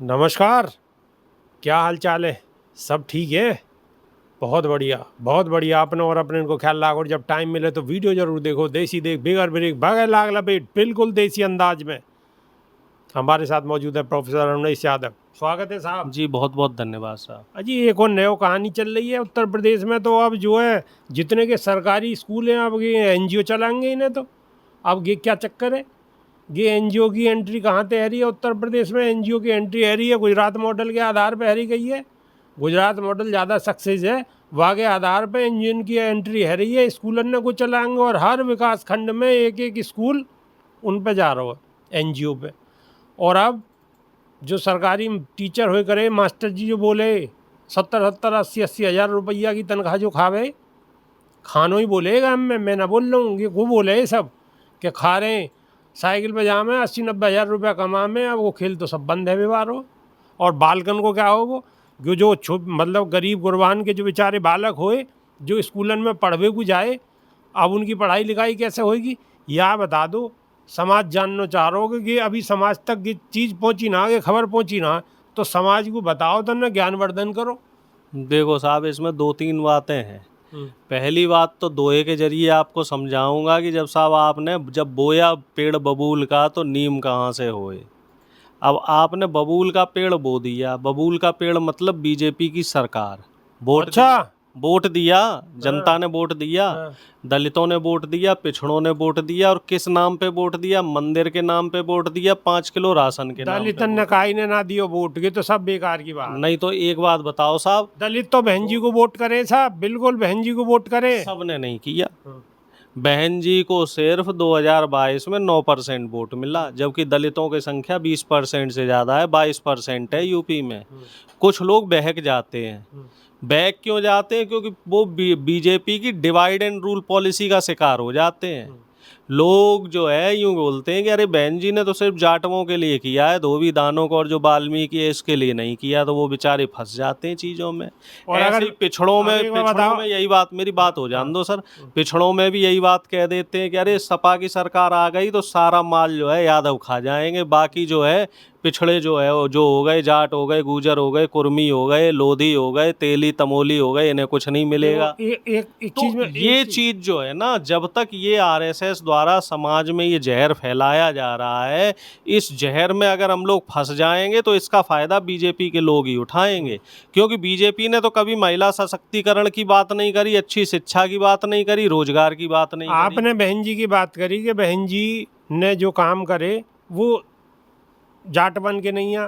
नमस्कार। क्या हाल चाल है? सब ठीक है? बहुत बढ़िया, बहुत बढ़िया। अपने और अपने इनको ख्याल रखो और जब टाइम मिले तो वीडियो जरूर देखो। देसी देख बिगर ब्रेक बगैर लाग लपेट बिल्कुल देसी अंदाज में। हमारे साथ मौजूद है प्रोफेसर रमेश यादव। स्वागत है साहब। जी बहुत बहुत धन्यवाद साहब। अजी एक और नयो कहानी चल रही है उत्तर प्रदेश में। तो अब जो है जितने के सरकारी स्कूल हैं अब ये एनजीओ चलाएंगे इन्हें। तो अब ये क्या चक्कर है? ये एनजीओ की एंट्री कहाँ से है रही है? उत्तर प्रदेश में एनजीओ की एंट्री है रही है गुजरात मॉडल के आधार पर हरी गई है। गुजरात मॉडल ज़्यादा सक्सेस है, वहाँ के आधार पर एनजीओ की एंट्री है रही है। स्कूलन ने को चलाएंगे और हर विकास खंड में एक एक स्कूल उन पे जा रहा है एनजीओ पे। और अब जो सरकारी टीचर हुए करे मास्टर जी जो बोले 70-80 हज़ार रुपया की तनख्वाह जो खावे खानो ही बोलेगा। मैं ना बोल रहा हूँ, ये वो बोले सब कि खा रहे हैं साइकिल पे जामे 80-90 हज़ार रुपया कमा में। अब वो खेल तो सब बंद है व्यवहार हो। और बालकन को क्या हो वो जो मतलब गरीब गुरबान के जो बेचारे बालक होए जो स्कूलन में पढ़वे को जाए, अब उनकी पढ़ाई लिखाई कैसे होएगी? या बता दो। समाज जानना चाह रहे हो कि अभी समाज तक ये चीज़ पहुंची ना, ये खबर पहुंची ना, तो समाज को बताओ तो ना ज्ञानवर्धन करो। देखो साहब, इसमें दो तीन बातें हैं। पहली बात तो दोहे के जरिए आपको समझाऊंगा कि जब साहब आपने जब बोया पेड़ बबूल का तो नीम कहाँ से होए। अब आपने बबूल का पेड़ बो दिया, बबूल का पेड़ मतलब बीजेपी की सरकार। वोट दिया, जनता ने वोट दिया, दलितों ने वोट दिया, पिछड़ों ने वोट दिया। और किस नाम पे वोट दिया? मंदिर के नाम पे वोट दिया, 5 किलो राशन के नाम पे। दलित ने काई ने ना दियो वोट, ये तो सब बेकार की बात। नहीं तो एक बात बताओ साहब, दलित तो बहन जी को वोट करे साहब, बिल्कुल बहन जी को वोट करे। सबने नहीं किया। बहन जी को सिर्फ 2022 में 9% वोट मिला, जबकि दलितों की संख्या 20% से ज़्यादा है, 22% है यूपी में। कुछ लोग बहक जाते हैं। बहक क्यों जाते हैं? क्योंकि वो बीजेपी की डिवाइड एंड रूल पॉलिसी का शिकार हो जाते हैं। लोग जो है यूँ बोलते हैं कि अरे बहन जी ने तो सिर्फ जाटवों के लिए किया है, धोबी दानों को और जो वाल्मीकि है इसके लिए नहीं किया। तो वो बेचारे फंस जाते हैं चीज़ों में। और अगर पिछड़ों में यही बात, मेरी बात हो जान दो सर, पिछड़ों में भी यही बात कह देते हैं कि अरे सपा की सरकार आ गई तो सारा माल जो है यादव खा जाएंगे, बाकी जो है पिछड़े जो है जो हो गए, जाट हो गए, गुजर हो गए, कुर्मी हो गए, लोधी हो गए, तेली तमोली हो गए, इन्हें कुछ नहीं मिलेगा। एक चीज में ये चीज जो है ना, जब तक ये आरएसएस द्वारा समाज में ये जहर फैलाया जा रहा है, इस जहर में अगर हम लोग फंस जाएंगे तो इसका फायदा बीजेपी के लोग ही उठाएंगे। क्योंकि बीजेपी ने तो कभी महिला सशक्तिकरण की बात नहीं करी, अच्छी शिक्षा की बात नहीं करी, रोजगार की बात नहीं करी। आपने बहन जी की बात करी कि बहन जी ने जो काम करे वो जाट बन के नहीं है।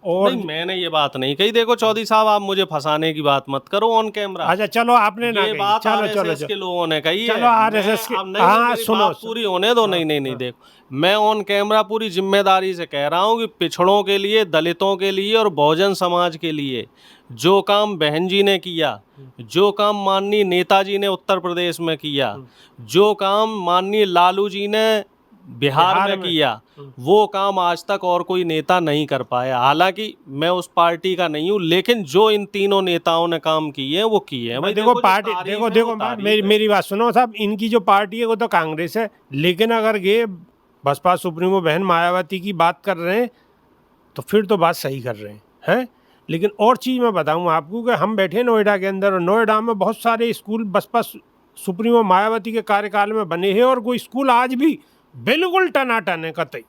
और नहीं, मैंने ये बात नहीं कही। देखो चौधरी साहब, आप मुझे फंसाने की बात मत करो ऑन कैमरा। अच्छा चलो, आपने ना ये बात चलो आरएसएस के लोगों ने कही है। चलो आरएसएस के हाँ सुनो, पूरी होने दो। नहीं देखो, मैं ऑन कैमरा पूरी जिम्मेदारी से कह रहा हूँ कि पिछड़ों के लिए, दलितों के लिए और बहुजन समाज के लिए जो काम बहन जी ने किया, जो काम माननीय नेताजी ने उत्तर प्रदेश में किया, जो काम माननीय लालू जी ने बिहार में किया, वो काम आज तक और कोई नेता नहीं कर पाया। हालांकि मैं उस पार्टी का नहीं हूँ, लेकिन जो इन तीनों नेताओं ने काम किए हैं वो किए हैं। भाई देखो पार्टी, देखो मेरी बात सुनो साहब, इनकी जो पार्टी है वो तो कांग्रेस है। लेकिन अगर ये बसपा सुप्रीमो बहन मायावती की बात कर रहे हैं तो फिर तो बात सही कर रहे हैं। लेकिन और चीज़ मैं बताऊँ आपको कि हम बैठे नोएडा के अंदर, और नोएडा में बहुत सारे स्कूल बसपा सुप्रीमो मायावती के कार्यकाल में बने हैं और कोई स्कूल आज भी बिल्कुल टनाटन है कतई।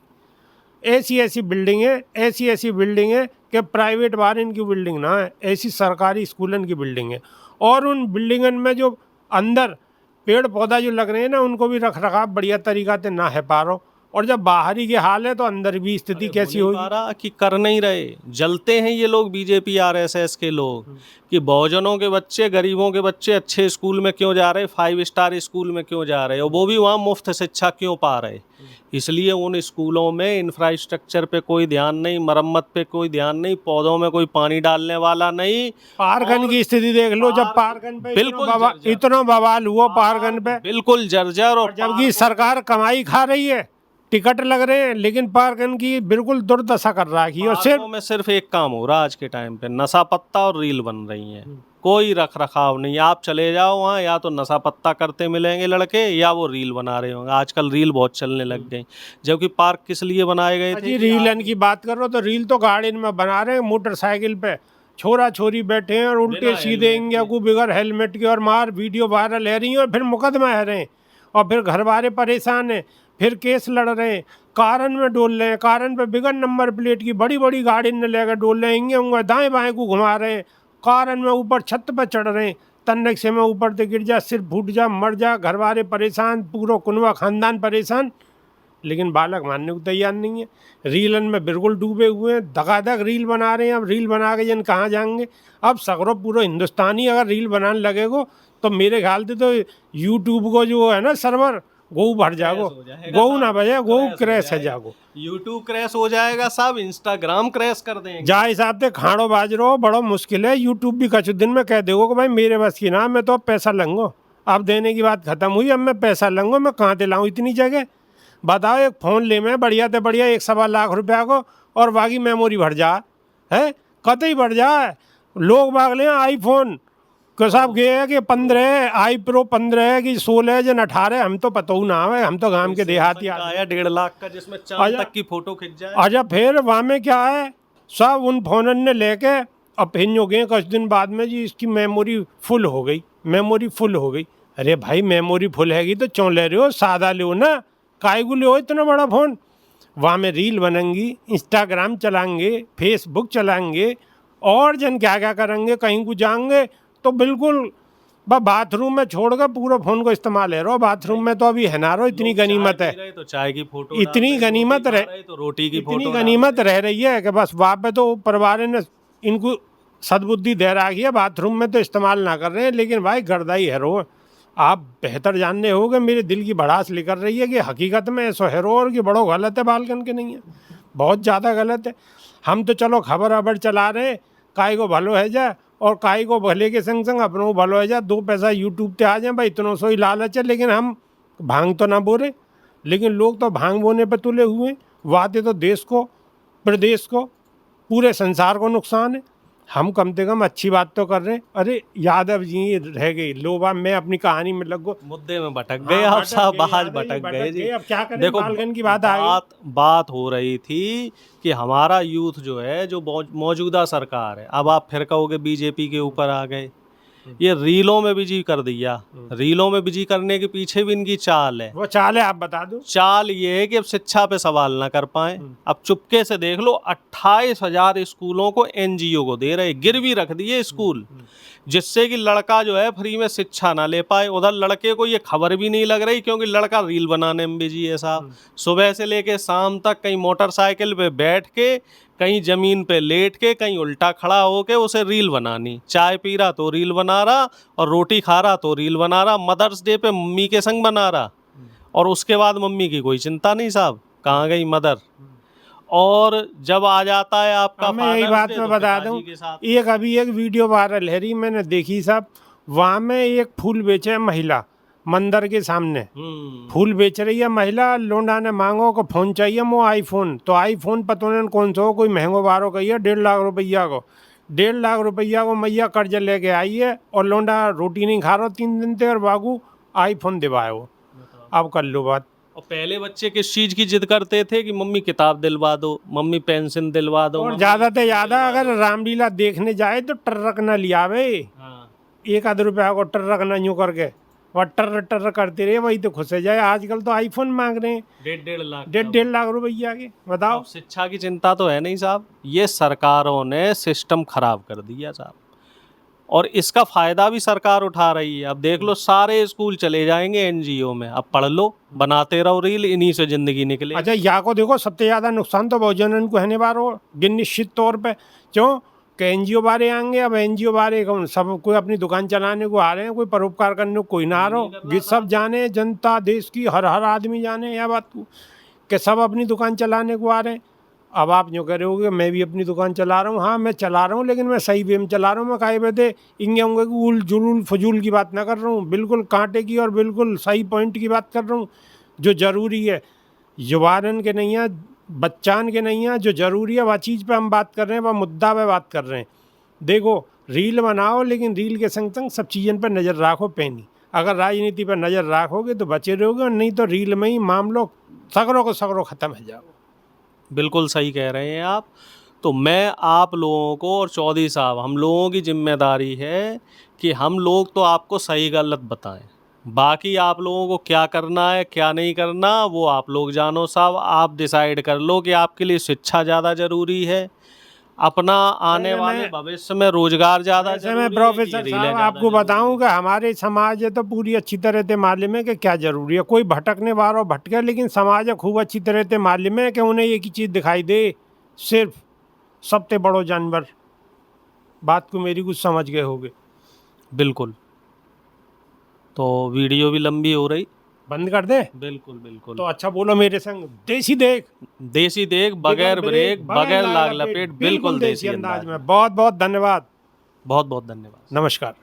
ऐसी बिल्डिंग है, ऐसी बिल्डिंग है कि प्राइवेट बाहर इनकी बिल्डिंग ना है, ऐसी सरकारी स्कूलन की बिल्डिंग है। और उन बिल्डिंगन में जो अंदर पेड़ पौधा जो लग रहे हैं ना, उनको भी रख रखाव बढ़िया तरीका से ना है पा रहा। और जब बाहरी के हाल है तो अंदर भी स्थिति कैसी होगी कि कर नहीं रहे। जलते हैं ये लोग बीजेपी आरएसएस के लोग कि बहुजनों के बच्चे, गरीबों के बच्चे अच्छे स्कूल में क्यों जा रहे, 5 स्टार स्कूल में क्यों जा रहे, और वो भी वहाँ मुफ्त शिक्षा क्यों पा रहे। इसलिए उन स्कूलों में इंफ्रास्ट्रक्चर पे कोई ध्यान नहीं, मरम्मत पे कोई ध्यान नहीं, पौधों में कोई पानी डालने वाला नहीं। पारगन की स्थिति देख लो, जब पारगन पे बिल्कुल इतना बवाल हुआ, पारगन पे बिल्कुल जर्जर। और जबकि सरकार कमाई खा रही है, टिकट लग रहे हैं, लेकिन पारगन की बिल्कुल दुर्दशा कर रहा है। और सिर्फ एक काम हो रहा है आज के टाइम पे, नशा पत्ता और रील बन रही हैं। कोई रख रखाव नहीं। आप चले जाओ वहाँ, या तो नशा पत्ता करते मिलेंगे लड़के, या वो रील बना रहे होंगे। आजकल रील बहुत चलने लग गई। जबकि पार्क किस लिए बनाए गए थे जी कि रीलन की बात कर रहे हो तो रील तो गाड़ी में बना रहे हैं, मोटरसाइकिल पे छोरा छोरी बैठे हैं और उल्टे बिना सीधे हेलमेट इंडिया को बगैर हेलमेट के और मार वीडियो वायरल है रही है और फिर मुकदमा है रहे हैं और फिर घर वाले परेशान हैं, फिर केस लड़ रहे हैं, कारण में डोल रहे हैं, कारण पे बिगड़ नंबर प्लेट की बड़ी बड़ी गाड़ी ने लेकर डोल रहे हैं, इंगे उंगे दाएं बाएं को घुमा रहे हैं, कारण में ऊपर छत पर चढ़ रहे हैं, तन्नक से में ऊपर से गिर जा, सिर फूट जा, मर जा, घर वाले परेशान, पूरा कुनवा खानदान परेशान, लेकिन बालक मानने को तैयार नहीं है। रीलन में बिल्कुल डूबे हुए हैं, धगाधक रील बना रहे हैं। अब रील बना के जन कहाँ जाएंगे? अब सगरो पूरा हिंदुस्तानी अगर रील बनाने लगेगो तो मेरे ख्याल से तो यूट्यूब को जो है ना सर्वर गो भर जागो, गो ना बजे गो क्रैश है जागो, यूट्यूब क्रैश हो जाएगा साहब, इंस्टाग्राम क्रैश कर देंगे। जा हिसाब से खाड़ो बाज रहो बड़ो मुश्किल है। यूट्यूब भी कुछ दिन में कह देगो कि भाई मेरे बस की ना, मैं तो अब पैसा लूंगो, अब देने की बात खत्म हुई, अब मैं पैसा लूंगो, मैं कहाँ से लाऊं इतनी जगह? बताओ, एक फ़ोन ले में बढ़िया से बढ़िया 1.25 लाख रुपया को और बाकी मेमोरी भर जा है, कतई भर जाए। लोग बाग लें आईफोन के साहब गए है कि 15 आई प्रो 15 है कि 16 जन 18, हम तो पता ना है, हम तो गांव के देहाती आया 1.5 लाख का जिसमें चांद तक की फोटो खिंच जाए। अच्छा फिर वहाँ में क्या है, सब उन फोनन ने लेके अब फिर हो गए कुछ दिन बाद में जी इसकी मेमोरी फुल हो गई, मेमोरी फुल हो गई। अरे भाई मेमोरी फुल हैगी तो क्यों ले रहे हो, सादा ले ना, काय को ले हो इतना बड़ा फ़ोन? वहाँ में रील बनेंगी, इंस्टाग्राम चलाएंगे, फेसबुक चलाएंगे और जन क्या क्या करेंगे, कहीं को जाएंगे तो बिल्कुल बाथरूम में छोड़कर पूरा फ़ोन को इस्तेमाल है रहो। बाथरूम में तो अभी है ना रो, इतनी गनीमत है, तो चाय की फोटो इतनी गनीमत रह, तो रोटी की इतनी गनीमत रह रही है कि बस वहाँ पे तो परिवार ने इनको सद्बुद्धि दे रखी है, बाथरूम में तो इस्तेमाल ना कर रहे हैं। लेकिन भाई गर्दाई है रो, आप बेहतर जानने होगे, मेरे दिल की भड़ास लेकर रही है कि हकीकत में ऐसा है रो और कि बड़ो गलत है, बालकन के नहीं है, बहुत ज़्यादा गलत है। हम तो चलो खबर अबर चला रहे हैं, काय को भलो है जा और काय को भले के संग संग अपनों को भलो है जा, 2 पैसा यूट्यूब पे आ जाए भाई, इतनों सो ही लालच है। लेकिन हम भांग तो ना बोले, लेकिन लोग तो भांग बोने पर तुले हुए हैं। वादे तो देश को, प्रदेश को, पूरे संसार को नुकसान है। हम कम से कम अच्छी बात तो कर रहे हैं। अरे यादव जी रह गई लोबा, मैं अपनी कहानी में लग गो, मुद्दे में भटक गए आप साहब, बाहर भटक गए जी। अब क्या करें, देखो बालकन की बात आ गई। बात हो रही थी कि हमारा यूथ जो है, जो मौजूदा सरकार है, अब आप फिर कहोगे बीजेपी के ऊपर आ गए, ये रीलों में बिजी कर दिया। रीलों में बिजी करने के पीछे भी इनकी चाल है। वो चाल है आप बता दो। चाल ये है कि अब शिक्षा पे सवाल ना कर पाए। अब चुपके से देख लो, 28,000 स्कूलों को एनजीओ को दे रहे, गिरवी रख दिए स्कूल, जिससे कि लड़का जो है फ्री में शिक्षा ना ले पाए। उधर लड़के को ये खबर भी नहीं लग रही क्योंकि लड़का रील बनाने में बिजी है साहब। सुबह से लेके शाम तक कहीं मोटरसाइकिल पे बैठ के, कहीं जमीन पे लेट के, कहीं उल्टा खड़ा होके उसे रील बनानी। चाय पी रहा तो रील बना रहा, और रोटी खा रहा तो रील बना रहा। मदर्स डे पे मम्मी के संग बना रहा, और उसके बाद मम्मी की कोई चिंता नहीं साहब, कहाँ गई मदर। और जब आ जाता है आपका मैं यही बात मैं बता दूं, एक अभी एक वीडियो वायरल है रही, मैंने देखी साहब। वहाँ में एक फूल बेचे महिला मंदिर के सामने, फूल बेच रही है महिला, लोंडा ने मांगो को फ़ोन चाहिए, वो आईफोन, तो आईफोन पता नहीं कौन सा हो, कोई महंगो बारो का है, 1.5 लाख रुपया को, 1.5 लाख रुपया को मैया कर्ज लेके आई है, और लोंडा रोटी नहीं खा रहा 3 दिन से, और बागू आईफोन दिवाए वो। अब कर लो बात। और पहले बच्चे किस चीज की जिद करते थे कि मम्मी किताब दिलवा दो, मम्मी पेंसिल दिलवा दो, और ज़्यादा से ज़्यादा अगर रामलीला देखने जाए तो टर्रक न लिया भाई, 1 रुपया को टर्रक न यूँ करके, और टर्र टर्र करते रहे, वही तो खुश हो जाए। आजकल तो आईफोन मांग रहे हैं 1.5 लाख रुपया के, बताओ। शिक्षा की चिंता तो है नहीं साहब, ये सरकारों ने सिस्टम खराब कर दिया साहब, और इसका फायदा भी सरकार उठा रही है। अब देख लो, सारे स्कूल चले जाएंगे एनजीओ में, अब पढ़ लो, बनाते रहो रील, इन्हीं से जिंदगी निकले। अच्छा यहाँ को देखो, सबसे ज़्यादा नुकसान तो बहुजन को है बार हो निश्चित तौर पे, क्यों कि एनजीओ बारे आएंगे। अब एनजीओ बारे कौन, सब कोई अपनी दुकान चलाने को आ रहे हैं, कोई परोपकार करने को कोई ना आ रहा हो। ये सब जाने, जनता देश की हर आदमी जाने यह बात को कि सब अपनी दुकान चलाने को आ रहे हैं। अब आप जो कह रहे हो कि मैं भी अपनी दुकान चला रहा हूँ, हाँ मैं चला रहा हूँ, लेकिन मैं सही वे में चला रहा हूँ। मैं काहे बेटे इंगे होंगे कि उल जुलूल फजूल की बात ना कर रहा हूँ, बिल्कुल कांटे की और बिल्कुल सही पॉइंट की बात कर रहा हूँ, जो ज़रूरी है, युवान के नहीं है, बच्चान के नहीं है, जो ज़रूरी है वह चीज़ पे हम बात कर रहे हैं, वह मुद्दा पे बात कर रहे हैं। देखो रील बनाओ, लेकिन रील के संग संग सब चीज़न पर नज़र रखो पैनी। अगर राजनीति पर नज़र रखोगे तो बचे रहोगे, और नहीं तो रील में ही मामलो सगरों को सगरों ख़त्म हो जाओ। बिल्कुल सही कह रहे हैं आप। तो मैं आप लोगों को और चौधरी साहब, हम लोगों की जिम्मेदारी है कि हम लोग तो आपको सही गलत बताएं, बाकी आप लोगों को क्या करना है क्या नहीं करना वो आप लोग जानो साहब। आप डिसाइड कर लो कि आपके लिए शिक्षा ज़्यादा ज़रूरी है, अपना आने वैसे वाले मैं- भविष्य में रोजगार ज़्यादा वैसे मैं ज़रूरी है कि प्रोफेसर रीलें साहब ज़्यादा आपको ज़रूरी बताऊं है? कि हमारे समाज है तो पूरी अच्छी तरह से मालूम है कि क्या जरूरी है। कोई भटकने वाला भटके, लेकिन समाज है खूब अच्छी तरह से मालूम है कि उन्हें एक ही चीज़ दिखाई दे, सिर्फ सबसे बड़ो जानवर। बात को मेरी कुछ समझ गए होगे। बिल्कुल। तो वीडियो भी लंबी हो रही। बंद कर दे बिल्कुल बिल्कुल। तो अच्छा, बोलो मेरे संग, देसी देख, देसी देख, बगैर ब्रेक, बगैर लाग लपेट, बिल्कुल देसी अंदाज अंदाज में। में। बहुत बहुत धन्यवाद। बहुत बहुत धन्यवाद। नमस्कार।